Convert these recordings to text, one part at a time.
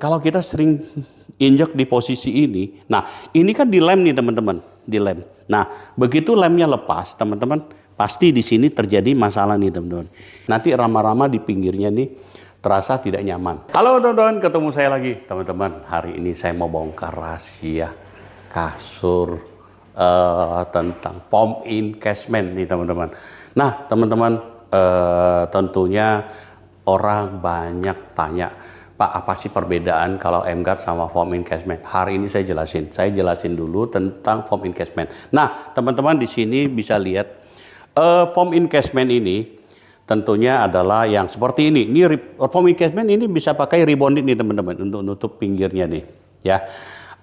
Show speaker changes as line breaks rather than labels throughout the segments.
Kalau kita sering injek di posisi ini, nah ini kan dilem nih teman-teman, dilem. Nah begitu lemnya lepas, teman-teman pasti di sini terjadi masalah nih teman-teman. Nanti rama-rama di pinggirnya nih terasa tidak nyaman. Halo teman-teman, ketemu saya lagi teman-teman. Hari ini saya mau bongkar rahasia kasur tentang foam encasement nih teman-teman. Nah teman-teman tentunya orang banyak tanya, Pak, apa sih perbedaan kalau M-Guard sama foam encasement? Hari ini saya jelasin. Saya jelasin dulu tentang foam encasement. Nah, teman-teman di sini bisa lihat foam encasement ini tentunya adalah yang seperti ini. Ini foam encasement ini bisa pakai rebonded nih teman-teman untuk nutup pinggirnya nih. Ya,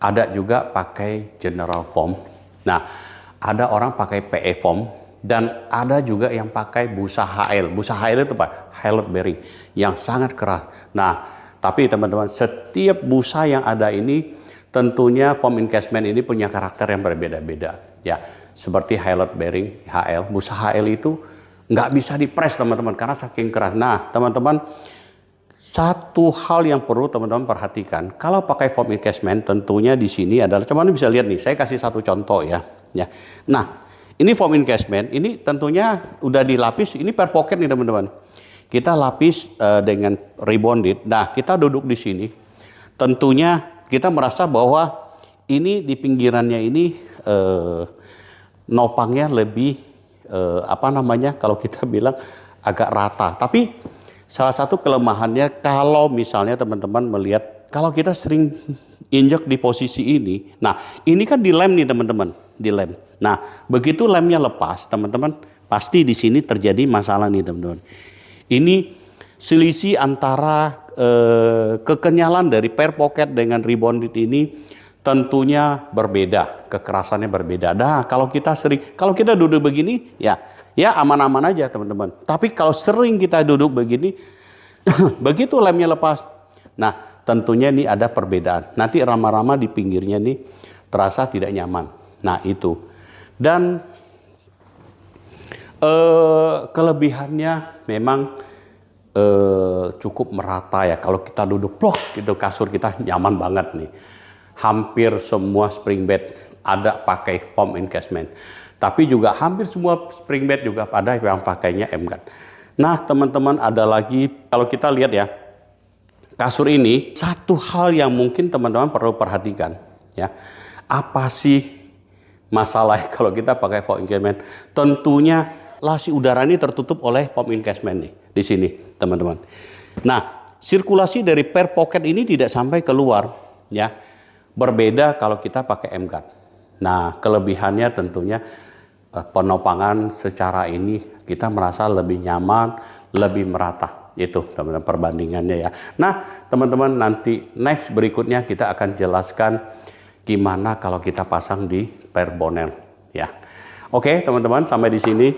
ada juga pakai general foam. Nah, ada orang pakai PE foam dan ada juga yang pakai busa HL. Busa HL itu Pak, hyaluronic bearing yang sangat keras. Nah, tapi teman-teman, setiap busa yang ada ini tentunya foam encasement ini punya karakter yang berbeda-beda. Ya, seperti hyaluronic bearing HL, busa HL itu nggak bisa dipres teman-teman karena saking keras. Nah, teman-teman, satu hal yang perlu teman-teman perhatikan kalau pakai foam encasement tentunya di sini adalah, teman-teman bisa lihat nih, saya kasih satu contoh ya. Nah, ini foam encasement, ini tentunya udah dilapis, ini per pocket nih teman-teman. Kita lapis dengan rebonded. Nah, kita duduk di sini. Tentunya kita merasa bahwa ini di pinggirannya ini nopangnya lebih kalau kita bilang agak rata. Tapi salah satu kelemahannya kalau misalnya teman-teman melihat kalau kita sering injek di posisi ini. Nah, ini kan dilem nih teman-teman, dilem. Nah, begitu lemnya lepas, teman-teman pasti di sini terjadi masalah nih teman-teman. Ini selisih antara kekenyalan dari per pocket dengan rebonded ini tentunya berbeda, kekerasannya berbeda. Nah, kalau kita duduk begini, ya aman-aman aja teman-teman. Tapi kalau sering kita duduk begini, begitu lemnya lepas, nah tentunya ini ada perbedaan. Nanti rama-rama di pinggirnya nih terasa tidak nyaman. Nah itu. Dan kelebihannya memang cukup merata ya. Kalau kita duduk plok gitu, kasur kita nyaman banget nih. Hampir semua spring bed ada pakai foam encasement. Tapi juga hampir semua spring bed juga ada yang pakainya M-Guard. Nah teman-teman, ada lagi kalau kita lihat ya, kasur ini satu hal yang mungkin teman-teman perlu perhatikan ya. Apa sih masalah kalau kita pakai foam encasement? Tentunya lasi udara ini tertutup oleh foam encasement nih di sini teman-teman. Nah, sirkulasi dari per pocket ini tidak sampai keluar ya. Berbeda kalau kita pakai M-Guard. Nah, kelebihannya tentunya penopangan secara ini kita merasa lebih nyaman, lebih merata. Itu teman-teman perbandingannya ya. Nah, teman-teman, nanti next berikutnya kita akan jelaskan gimana kalau kita pasang di per bonel ya. Oke, teman-teman, sampai di sini.